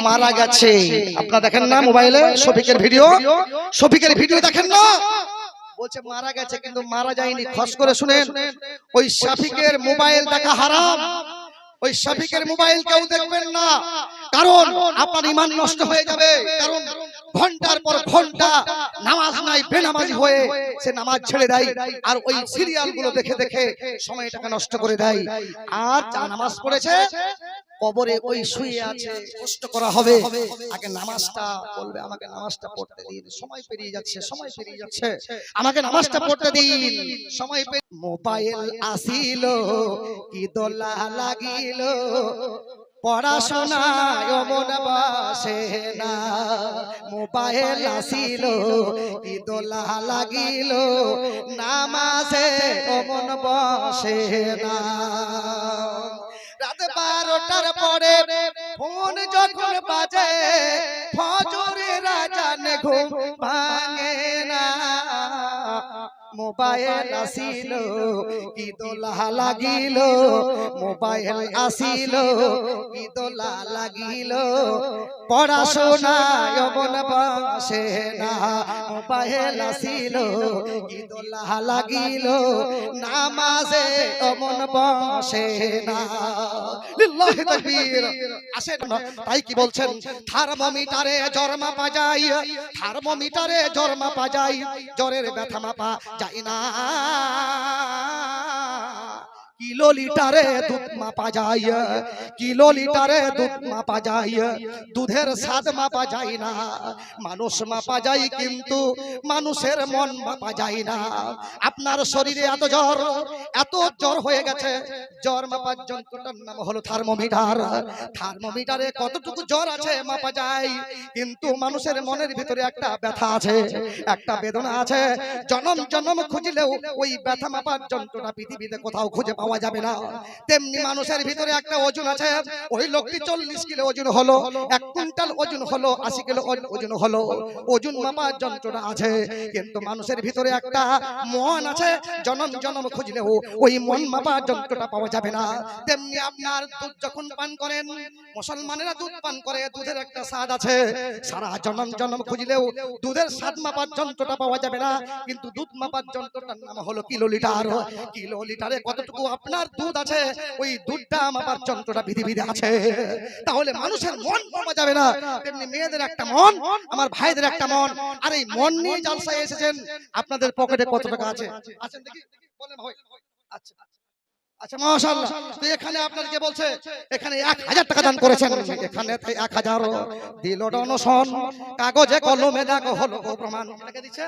মারা গেছে। আপনারা দেখেন না মোবাইলে শফিকের ভিডিও দেখেন না, বলছে মারা গেছে, কিন্তু মারা যায়নি। খস করে শুনেন, ওই শফিকের মোবাইল দেখা হারাম। ওই শফিকের মোবাইল কেউ দেখবেন না, কারণ আপনার ঈমান নষ্ট হয়ে যাবে। কারণ ঘন্টার পর ঘন্টা নামাজ নাই, বেনামাজি হয়ে সে নামাজ ছেড়ে দেয়, আর ওই সিরিয়াল গুলো দেখে দেখে সময়টাকে নষ্ট করে দেয়। আর যা নামাজ পড়েছে কবরে ওই শুয়ে আছে, কষ্ট করা হবে। আগে নামাজটা বলবে, আমাকে নামাজটা পড়তে দিন, সময় পেরিয়ে যাচ্ছে, আমাকে নামাজটা পড়তে দিন, সময় মোবাইল আসিল কি দোলা লাগিল, পড়াশোনায় মন বসে না। মোবাইল আসিল কি দোলা লাগিল, নামাজে মন বসে না। রাত 12টার পরে ফোন যখন বাজে, ফজরের আজান ঘুম ভাঙে না। মোবাইল আসিল কি দোলা লাগিল, মোবাইল আসিল কি দোলা লাগিল, পড়াশোনায় মন বসে না। মোবাইল আসিল কি দোলা লাগিল, নামাজে মন বসে না। লিল্লাহি তাকবীর। আসেন, তাই কি বলছেন, থার্মোমিটারে জ্বর মাপা যায়, থার্মোমিটারে জ্বর মাপা যায়, জ্বরের ব্যথা মাপা যায় না। কিলো লিটারে দুধ মাপা যায়, কিলো লিটারে দুধ মাপা যায়, দুধের স্বাদ মাপা যায় না। মানুষ মাপা যায়, কিন্তু মানুষের মন মাপা যায় না। আপনার শরীরে এত জ্বর হয়ে গেছে, জ্বর মাপার যন্ত্রটার নাম হলো থার্মোমিটার। থার্মোমিটারে কতটুকু জ্বর আছে মাপা যায়, কিন্তু মানুষের মনের ভিতরে একটা ব্যথা আছে, একটা বেদনা আছে। জনম জনম খুঁজলেও ওই ব্যথা মাপার যন্ত্রটা পৃথিবীতে কোথাও খুঁজে পাওয়া যাবে না। তেমনি মানুষের ভিতরে একটা ওজন আছে, ওই লোকটি 40 কিলো ওজন হলো, 1 কুইন্টাল ওজন হলো, 80 কিলো ওজন হলো, ওজন মাপার যন্ত্রটা আছে। কিন্তু মানুষের ভিতরে একটা মন আছে, জনম জনম খুঁজলেও ওই মন মাপার যন্ত্রটা পাওয়া যাবে না। তেমনি আপনার দুধ যখন পান করেন, মুসলমানেরা দুধ পান করে, দুধের একটা স্বাদ আছে, সারা জনম জনম খুঁজলেও দুধের স্বাদ মাপার যন্ত্রটা পাওয়া যাবে না। কিন্তু দুধ মাপার যন্ত্রটার নাম হলো কিলো লিটার। কিলো লিটারে কতটুকু আপনার দুধ আছে, ওই দুধটা মাপার যন্ত্রটা পৃথিবীতে আছে। তাহলে মানুষের মন মাপা যাবে না, তেমনি মেয়েদের একটা মন, আমার ভাইদের একটা মন। আর এই মন নিয়ে জালসায় এসেছেন। আপনাদের পকেটে কত টাকা আছে? আছেন দেখি বলেন ভাই। আচ্ছা আচ্ছা, মাশাআল্লাহ। তো এখানে আপনার কে বলছে, এখানে 1000 টাকা দান করেছেন, এখানে 1000 দিল ডোনেশন, কাগজে কলমে দেখো হলো প্রমাণ। এটাকে দিচ্ছে,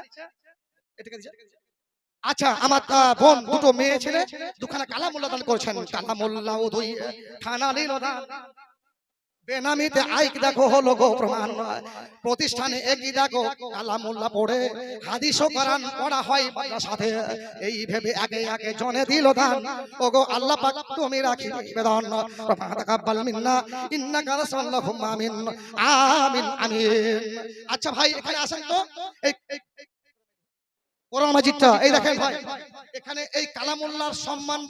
এটাকে দিচ্ছে। আচ্ছা, আমার বোন দুটো মেয়ে ছেলে দুখানা কালামুল্লাহ দান করেছেন, কালামুল্লাহ দুই খানা নিল দান। বেনামিতে আইক দেখো হলো গো প্রমাণ, প্রতিষ্ঠানে একই দেখো কালামুল্লাহ পড়ে, হাদিস ও কোরআন পড়া হয় মাদ্রাসাতে। এই ভেবে আগে আগে জনে দিল দান, ওগো আল্লাহ পাক তুমি রাখি নিবেদন, রব্বানা তাকাব্বাল মিন্না ইন্নাকা রাসূলুল্লাহ, আমিন আমিন আমিন। আচ্ছা ভাই, এখানে আসেন তো। এই কোরআন মাজিদটা এই দেখেন ভাই, এখানে এই কালামুল্লাহর সম্মান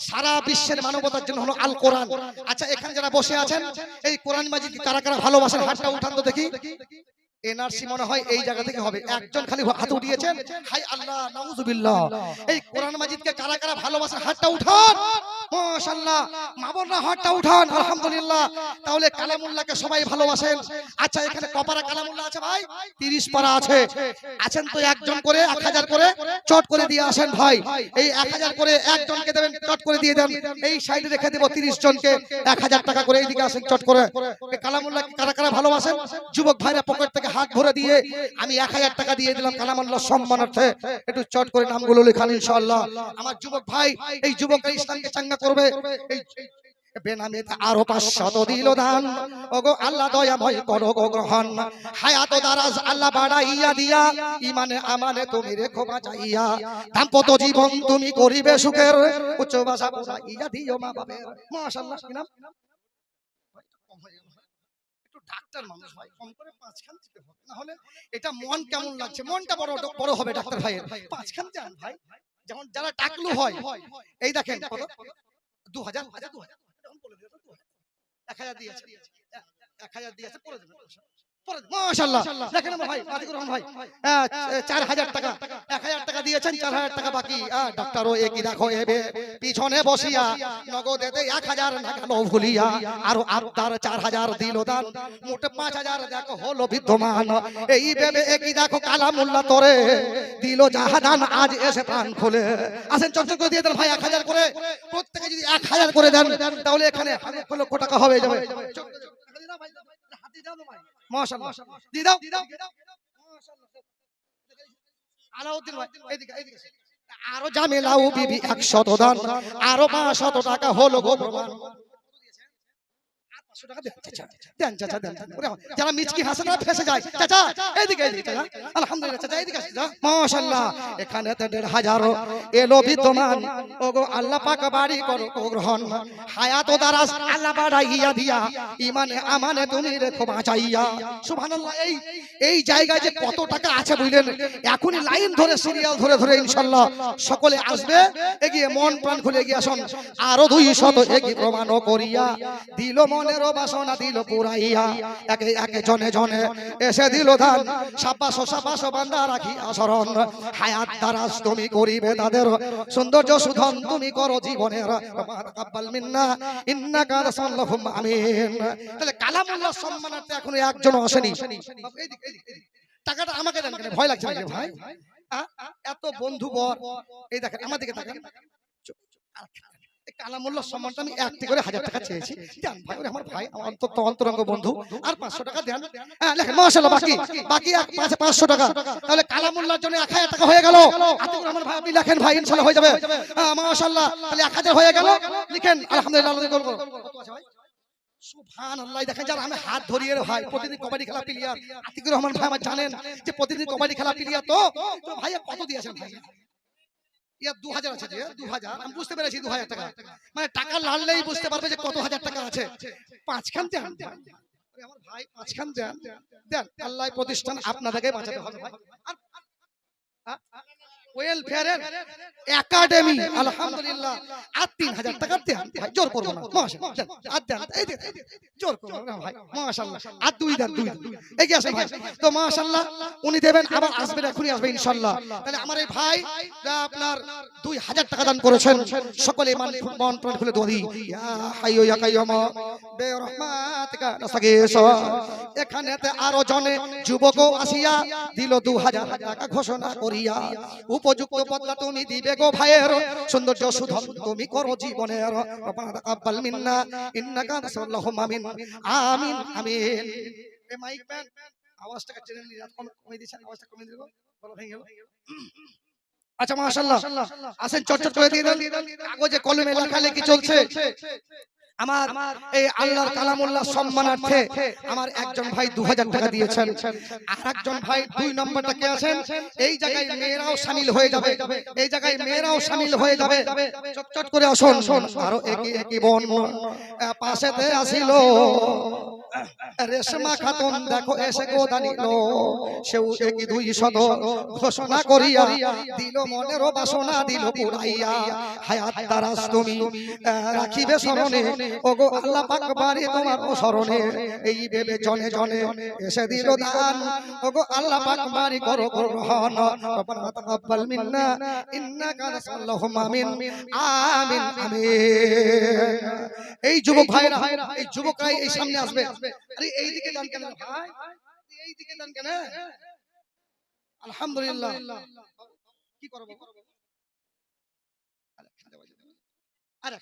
সারা বিশ্বের মানবতার জন্য হলো আল কোরআন। আচ্ছা, এখানে যারা বসে আছেন, এই কোরআন মাজিদ কারা কারা ভালোবাসেন হাতটা উঠান তো দেখি। এনআরসি মনে হয় এই জায়গা থেকে হবে, একজন খালি হাত উঠিয়েছেন। হাই আল্লাহ, নাউজুবিল্লাহ। এই কোরআন মাজিদকে কারা কারা ভালোবাসেন হাতটা উঠান। মাশাআল্লাহ, মা বোনরা হাতটা উঠান, আলহামদুলিল্লাহ। তাহলে কালামুল্লাহকে সবাই ভালোবাসেন। আচ্ছা, এখানে কপারা কালামুল্লাহ আছে ভাই? 30 পারা আছে। আছেন তো একজন করে 1000 করে চট করে দিয়ে আসেন ভাই। এই 1000 করে একজনকে দেবেন, চট করে দিয়ে দেন। এই সাইডে রেখে দেব 30 জনকে 1000 টাকা করে। এইদিকে আসেন চট করে। কালামুল্লাহ কারা কারা ভালোবাসেন? যুবক ভাইরা পকেট থেকে হাত ভরে দিয়ে আমি 1000 টাকা দিয়ে দিলাম কালামুল্লাহ সম্মানার্থে। একটু চট করে নামগুলো লেখান ইনশাআল্লাহ। আমার যুবক ভাই, এই যুবকরা ইসলামকে চাঙ্গা করবে। এই বেনামিতে আরো 500 দিল দান, ওগো আল্লাহ দয়াময় করো গো গ্রহণ। হায়াত দারাজ আল্লাহ বাড়াইয়া দিয়া, ইমানে আমানে তুমি রেখো বাঁচাইয়া, দাম্পত্য জীবন তুমি করিবে সুখের, উচ্চ ভাষা বুঝাইয়া দিও মা বাবের। মাশাআল্লাহ। কি নাম? ডাক্তার মানুষ ভাই, কম করে 5 খান দিতে হবে, না হলে এটা মন কেমন লাগছে, মনটা বড় বড় হবে ডাক্তার ভাইয়ের। 5 খান দেন ভাই, যেমন যারা টাকলু হয়। এই দেখেন কত, 2000 1000 বলে দিও তো, 1000 দিয়েছে। 1000 দিয়েছে পরে দেবেন মাশাআল্লাহ দেখেন আমার ভাই আতিকুর রহমান ভাই 4000 টাকা 1000 টাকা দিয়েছেন 4000 টাকা বাকি ডাক্তারও একই দেখো এবে পিছনে বসিয়া নগদেতে 1000 নাগানো ভুলিয়া আর আবদার 4000 দিল দান মোটে 5000 দেখো হলো বিদ্যমান এই ভেবে একই দেখো কালামুল্লাহ তোরে দিল জাহাদান আজ এসে প্রাণ খুলে আসেন চর্চা করে দিয়ে দেন ভাই 1000 করে প্রত্যেকে যদি 1000 করে দেন তাহলে এখানে লক্ষ টাকা হয়ে যাবে মাশাআল্লাহ দি দাও মাশাআল্লাহ আলাউদ্দিন ভাই এদিকে এদিকে আরো জামেলাও বিবি 100 দান আরো 500 টাকা হলো গো প্রমাণ 500 টাকা দেন চাচা দেন যারা মিচকি হাসে না ফেসে যায় চাচা এদিকে এদিকে চাচা আলহামদুলিল্লাহ চাচা এদিকে আসো মাশাআল্লাহ এখানে তো 1500 এলো বিদ্যমান ওগো আল্লাহ পাক বাড়ি করো গ্রহণ হায়াত ও দারাজ আল্লাহ বাড়াইয়া দিয়া ঈমানে আমানে তুমি রেখো বাঁচাইয়া সুবহানাল্লাহ এই জায়গায় যে কত টাকা আছে বুঝলেন এখনই লাইন ধরে সিরিয়াল ধরে ধরে ইনশাআল্লাহ সকলে আসবে এগিয়ে মন প্রাণ খুলে এগিয়ে আসুন আরো 200 এগিয়ে প্রমাণ করিয়া দিল মনের বাসনা দিল পুরাইয়া একে একে জনে জনে এসে দিল দান সাবাস বান্দা রাখি আসরণ হায়াত দারাজ তুমি করিবে তাদের সৌন্দর্য সুধন তুমি করো জীবনের তাকাব্বাল মিন্না ইন্নাকা রাসূলুল্লাহুম আমিন তাহলে কালামুল্লাহ সম্মানার্থে এখনো একজনও আসেনি এইদিকে টাকাটা আমাকে দেন কেন ভয় লাগছে নাকি ভাই এত বন্ধু বর এই দেখেন আমার দিকে তাকান কালামুল্লাহ সম্মানটা আমি একটি করে 1000 টাকা চেয়েছি দেন ভাই আমার ভাই আমার অন্তরঙ্গ বন্ধু আর 500 টাকা দেন হ্যাঁ লেখেন মাশাআল্লাহ বাকি 500 টাকা তাহলে কালামুল্লাহর জন্য 1000 টাকা হয়ে গেল আতিকুর রহমান ভাই আপনি লেখেন ভাই ইনশাআল্লাহ হয়ে যাবে হ্যাঁ মাশাআল্লাহ তাহলে 1000 হয়ে গেল লিখেন আলহামদুলিল্লাহ আল্লাহ করব কত আছে ভাই সুবহানাল্লাহ দেখেন যারা আমি হাত ধরিয়ে ভাই প্রতিদিন কবাডি খেলা প্লেয়ার আতিকুর রহমান ভাই আমার জানেন যে প্রতিদিন কবাডি খেলা প্লেয়ার তো ভাই কত দিয়েছেন ভাই ইয়া 2000 আছে যে 2000 আমি বুঝতে পেরেছি 2000 টাকা মানে টাকা লাললেই বুঝতে পারবে যে কত হাজার টাকা আছে পাঁচ খান দেন আমার ভাই পাঁচ খান দেন দেন আল্লাহ প্রতিষ্ঠান আপনাদেরকে বাঁচাতে হবে ভাই ওয়েলফেয়ারের একাডেমি আলহামদুলিল্লাহ আর 3000 টাকা দেন ভাই জোর করব না মাশাআল্লাহ আর দেন এই দেন জোর করব না ভাই মাশাআল্লাহ আর দুই দেন এগিয়ে আসেন ভাই তো মাশাআল্লাহ উনি দেবেন আবার আসবে এখনই আসবে ইনশাআল্লাহ তাহলে আমার এই ভাই আপনার 2000 টাকা দান করেছেন সকলে মন প্রাণ খুলে দোয়া দিই ইয়া হাইয়ু ইয়া কাইয়ুম বিরহমাতিকা নাস্তাগীস এখানেতে আরো জনে যুবকও আসিয়া দিল 2000 টাকা ঘোষণা করিয়া উপযুক্ত বদলা তুমি দিবে গো ভাইয়ের সৌন্দর্য সুধন তুমি করো জীবনের রব্বানা তাকাব্বাল মিন্না ইন্নাকা রাসূলুল্লাহুম আমিন আমিন আমিন এই মাইক ম্যান আওয়াজটাকে টেনে নিয়ে কমিয়ে দিছেন আওয়াজটা কমিয়ে দিব বলো ভেঙে গেল আচ্ছা মাশাআল্লাহ আসেন চটচট করে দিয়ে দেন কাগজে কলমে লেখালেখি চলছে আমার এই আল্লাহর কালামুল্লাহ সম্মানার্থে আমার একজন ভাই 2000 টাকা দিয়েছেন আর একজন ভাই 2 নম্বরটা কে আছেন এই জায়গায় মেয়েরাও শামিল হয়ে যাবে এই জায়গায় মেয়েরাও শামিল হয়ে যাবে চটচট করে আসুন আরো একই বোন পাশেতে আসিল রেশমা খাতুন দেখো এসে গোদানিল সেও একই 200 ঘোষণা করিয়া দিল মনের বাসনা দিল পুরাইয়া হায়াত দারাজ তুমি রাখিবে স্মরণে ওগো আল্লাহ পাক বাড়ি তোমার শরণে এই ভেবে জনে জনে এসে দিল দান ওগো আল্লাহ পাক বাড়ি করো গ্রহণ রব্বানা তাকাব্বাল মিন্না ইন্নাকা রাসূলুল্লাহুম আমিন আমিন আমিন এই যুবক ভাইরা এই যুবকরাই এই সামনে আসবে আরে এই দিকে দান কেন ভাই এই দিকে দান কেন আলহামদুলিল্লাহ কি করব আরে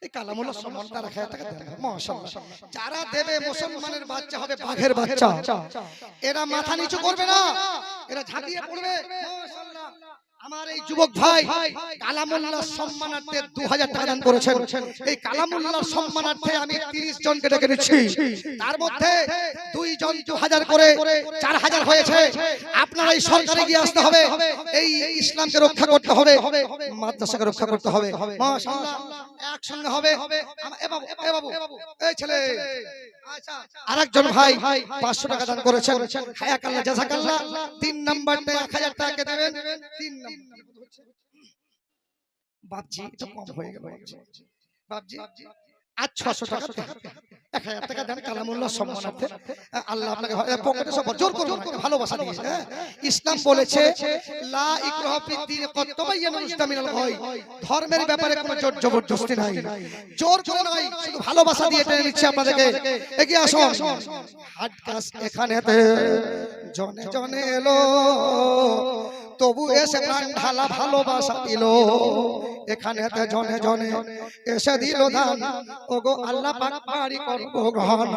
এই কালামুল্লাহ সম্মানটা 1000 টাকা দেন মাশাআল্লাহ যারা দেবে মুসলমানের বাচ্চা হবে বাঘের বাচ্চা এরা মাথা নিচু করবে না এরা ঝাঁপিয়ে পড়বে মাশাআল্লাহ আমার এই যুবক ভাই কালামুল্লাহ সম্মানার্থে 2000 টাকা দান করেছেন এই কালামুল্লাহ সম্মানার্থে আমি 30 জনকে ডেকে নিচ্ছি তার মধ্যে 2 জন 2000 করে 4000 হয়েছে আপনারা এই সরকারে গিয়ে আসতে হবে এই ইসলামকে রক্ষা করতে হবে মাদ্রাসাকে রক্ষা করতে হবে মাশাআল্লাহ একসঙ্গে হবে এ বাবু এই ছেলে আচ্ছা আরেকজন ভাই 500 টাকা দান করেছেন হায়াকাল্লাহ জাযাকাল্লাহ 3 নাম্বারটা 1000 টাকা দেবেন 3 নাম্বার বাপজি এটা কম হয়ে গেল বাপজি আর 600 টাকা দেন, 1000 টাকা দেন কালামুল্লাহ সম্মানার্থে। আল্লাহ আপনাকে পকেটে সব জোর করবেন না, ভালোবাসা দিয়ে। ইসলাম বলেছে লা ইকরাহা ফিদ্দীন ক্বাদ তাবায়্যানা রুশদু মিনাল গায়। ধর্মের ব্যাপারে কোনো জোর জবরদস্তি নাই, জোর করে নয়, শুধু ভালোবাসা দিয়ে টেনে নিচ্ছে আপনাদেরকে। এগিয়ে আসুন। হাট কাজ এখানেতে জনে জনে এলো, তবু এসে প্রাণ ঢালা ভালোবাসা দিল। এখানেতে জনে জনে এসে দিল দান, ওগো আল্লাহ পাক বাড়ি করবো গ্রহণ।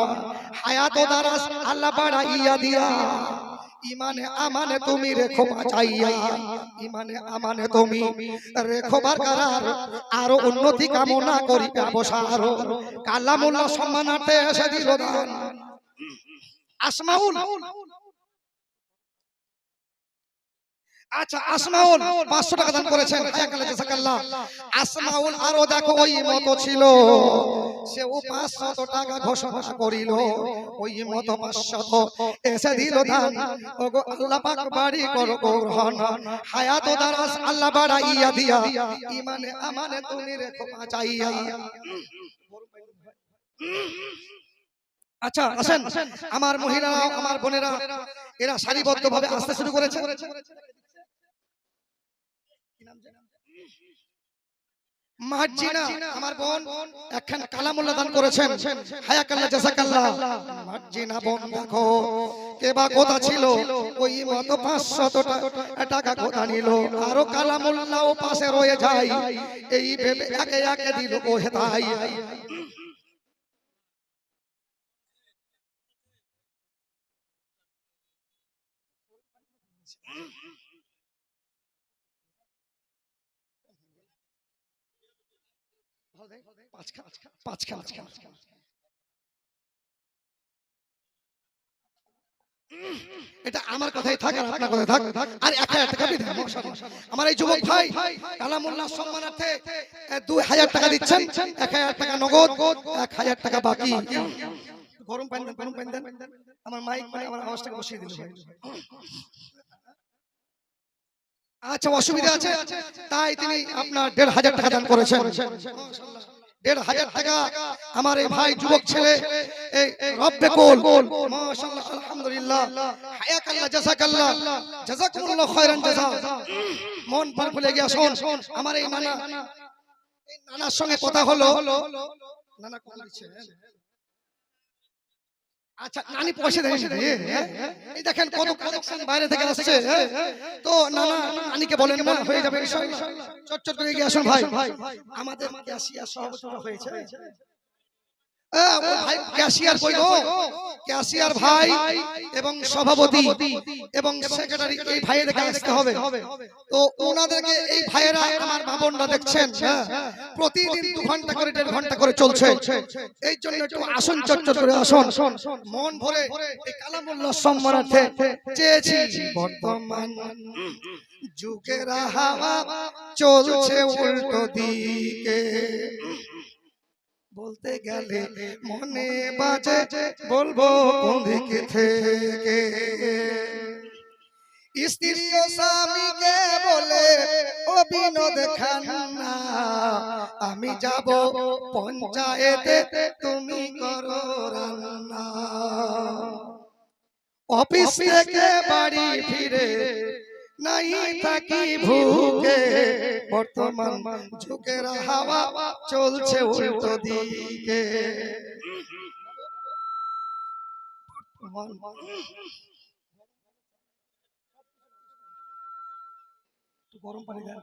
হায়াত ও দারাজ আল্লাহ বাড়াইয়া দিয়া, ইমানে আমানে তুমি রেখো বাঁচাইয়া, ইমানে আমানে তুমি রেখো বরকরার, আরো উন্নতি কামনা করি ব্যবসার। কালামুল্লাহ সম্মানার্থে এসে দিল দান। আসমাউল, আচ্ছা আসমাউল 500 টাকা দান করেছেন, জাযাকাল্লাহ। আসমাউল আরো দেখো ওই মতো ছিল, সেও 500 টাকা ঘোষণা করিল, ওই মতো 500 এসে দিল দান। ওগো আল্লাহ পাক বাড়ি করো গ্রহণ, হায়াত ও দারাজ আল্লাহ বাড়াইয়া দিয়া, ইমানে আমানে তুমি রেখো বাঁচাইয়া। আচ্ছা আসেন, আমার মহিলারা, আমার বোনেরা, এরা সারিবদ্ধভাবে আসতে শুরু করেছে। মার্জিনা আমার বোন একখান কালামুল্লাহ দান করেছেন, হায়াকাল্লাহ জাযাকাল্লাহ। মার্জিনা বোন দেখো কেবা কথা ছিল, ওই মতো 500 টাকা কথা নিল, আরো কালামুল্লাহও পাশে রয়ে যায়, এই ভেবে একে একে দিল ও হেদাই। এটা আমার কথাই থাক আর আপনার কথাই থাক। আর 1000 টাকা দিন আমার এই যুবক ভাই কালামুল্লাহ সম্মানার্থে 2000 টাকা দিচ্ছেন, 1000 টাকা নগদ, 1000 টাকা বাকি। গরম পানি দেন, গরম পানি দেন। আমার মাইক মানে আমার আওয়াজটাকে বসিয়ে দিল। আচ্ছা অসুবিধা আছে, তাই তিনি আপনার 1500 টাকা দান করেছেন। 1500 টাকা আমার এই ভাই যুবক ছেলে এই রব্বে কোল, মাশাআল্লাহ আলহামদুলিল্লাহ, হায়াকাল্লাহ জাযাকাল্লাহ, জাযাকুমুল্লাহ খায়রান জাযা। মন প্রাণ খুলে গিয়ে আসুন। আমার এই নানার সঙ্গে কথা হলো, নানা কোন দিচ্ছে। আচ্ছা নানি পয়সা দেন, এই দেখেন কত কালেকশন বাইরে থেকে আসছে। তো নানা নানিকে বলেন না, হয়ে যাবে ইনশাআল্লাহ। চট করে এগিয়ে আসুন ভাই। আমাদের ক্যাশিয়ার সভাপতি হয়েছে, ভাই ক্যাশিয়ার কই গো? ক্যাশিয়ার ভাই এবং সভাপতি এবং সেক্রেটারি এই ভাইয়েরকে আসতে হবে। তো ওনাদেরকে এই ভাইয়েরা আমার ভাবনরা দেখছেন, প্রতিদিন 2 ঘন্টা করে 1.5 ঘন্টা করে চলছে। এই জন্য একটু আসুন, চট করে আসুন, মন ভরে এই কালামুল্লাহ সম্মানার্থে চেয়েছি। বর্তমান যুগের হাওয়া চলছে উল্টো দিকে, বলতে গেলে মনে বাজে বলবো কোন দিকে থেকে। স্ত্রী ও স্বামীকে বলে ও বিনোদ খান্না, আমি যাব পঞ্চায়েতে তুমি করো রান্না। অফিস থেকে বাড়ি ফিরে নাই থাকি ভুকে, বর্তমান যুগের হাওয়া চলছে উল্টো দিকে। গরম পানি দেন।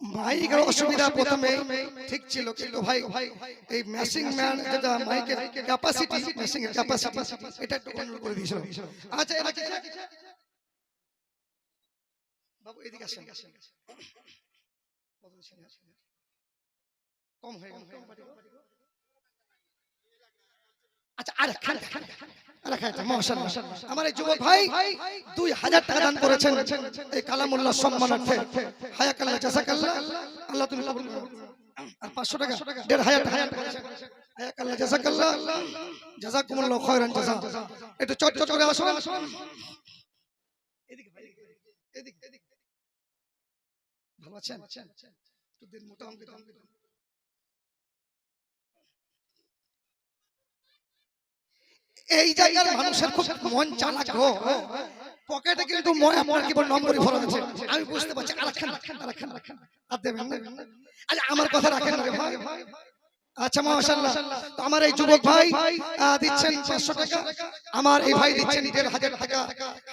মাইকের অসুবিধা প্রথমে ঠিক ছিল, কিন্তু ভাই এই মেশিং ম্যান যেটা মাইকের ক্যাপাসিটি, মেশিং এর ক্যাপাসিটি এটা একটু কন্ট্রোল করে দিয়েছিল। আচ্ছা এটা কি বাবু এদিকে আসেন, কম হয়ে গেল। আচ্ছা আর মাশাআল্লাহ আমার এই যুবক ভাই 2000 টাকা দান করেছেন এই কালামুল্লাহ সম্মানার্থে, হায়াকাল্লাহ জাযাকাল্লাহ। আল্লাহ তুমি কবুল করো। আর 500 টাকা 1500 টাকা হায়াকাল্লাহ জাযাকাল্লাহ, জাযাকুমুল্লাহ খায়রান জাযা। একটু চট করে আসুন। এদিকে ভাই এদিকে ভালো আছেন? একটু দিন মোটা অঙ্কে দাম। এই জায়গার মানুষের খুব মন চালাক গো। পকেটে কিন্তু আপনার কি বল নম্বরই ভরা আছে। আমি বুঝতে পারছি আরেকখান আর দেবেন না। আচ্ছা আমার কথা রাখেন না রে ভাই। আচ্ছা মাশাআল্লাহ। তো আমার এই যুবক ভাই দিচ্ছেন 500 টাকা, আমার এই ভাই দিচ্ছেন 1500 টাকা।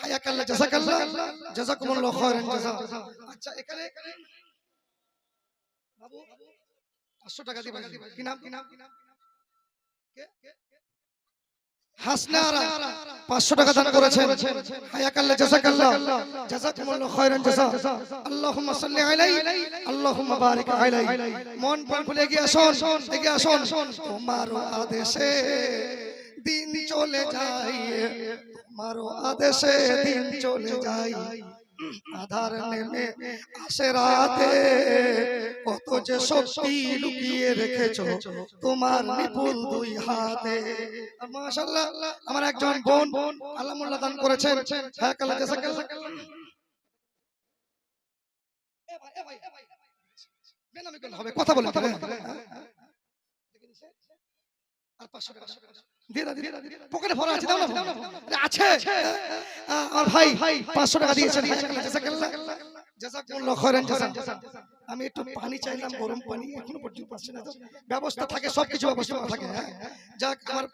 হায়াকাল্লাহ জাযাকাল্লাহ জাযাকুমুল্লাহু খায়রান জাযা। আচ্ছা এখানে বাবু 500 টাকা দিবেন। কি নাম? কে? হাসনারা 500 টাকা দান করেছেন। হায়াকাল্লাহ জাযাকাল্লাহ জাযাকুমুল্লাহু খায়রান জাযা। আল্লাহুম্মা সাল্লি আলাইহি আল্লাহুম্মা বারিক আলাইহি। মন প্রাণ খুলে এগিয়ে আসুন, এগিয়ে আসুন। তোমার আদেশে দিন চলে যায়, তোমার আদেশে দিন চলে যায়। আধার নেমে আসে রাতে, কত যে শক্তি লুকিয়ে রেখেছো তোমার নিপুণ দুই হাতে। মাশাআল্লাহ আমার একজন বোন আলহামদুলিল্লাহ দান করেছেন। হায়াকাল্লাহ জাযাকাল্লাহ। এ ভাই বেনামি কেন হবে, কথা বলেন তবে। আর 500 টাকা দিয়ে দাও, পকেটে ভরা আছে, দাও না আছে। আমার ভাই 500 টাকা দিয়েছেন। হায়াকাল্লাহ জাযাকাল্লাহ জাযাকুমুল্লাহু খায়রান জাযা। আমি একটু পানি চাইলাম, গরম পানি এখনো পর্যন্ত পাচ্ছি না। তো ব্যবস্থা থাকে, সবকিছু ব্যবস্থা থাকে। হ্যাঁ যাক, আমার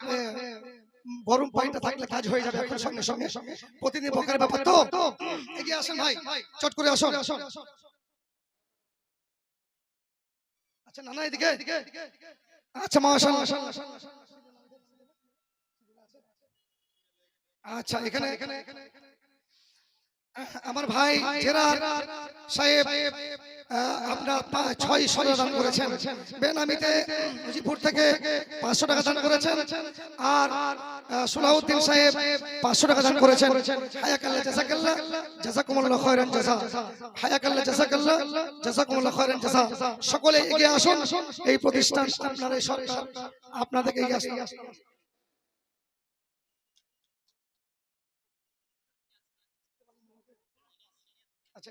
গরম পানিটা থাকলে কাজ হয়ে যাবে এখন সঙ্গে সঙ্গে। প্রতিদিন বকার ব্যাপার তো। এগিয়ে আসেন ভাই, চট করে আসুন। আচ্ছা নানা এদিকে। আচ্ছা মাশাআল্লাহ। আচ্ছা এখানে আমার ভাই জেরার সাহেব আপনার 600 দান করেছেন। বেনামিতে মুজিবপুর থেকে 500 টাকা দান করেছেন। আর সুলাউদ্দিন সাহেব 500 টাকা দান করেছেন। হায়াকাল্লাহ জাযাকাল্লাহ জাযাকুমুল্লাহু খায়রান জাযা। হায়াকাল্লাহ জাযাকাল্লাহ জাযাকুমুল্লাহু খায়রান জাযা। সকলে এগিয়ে আসুন। এই প্রতিষ্ঠান আপনার এই সরকার আপনাদেরকে এগিয়ে আসুন। আচ্ছা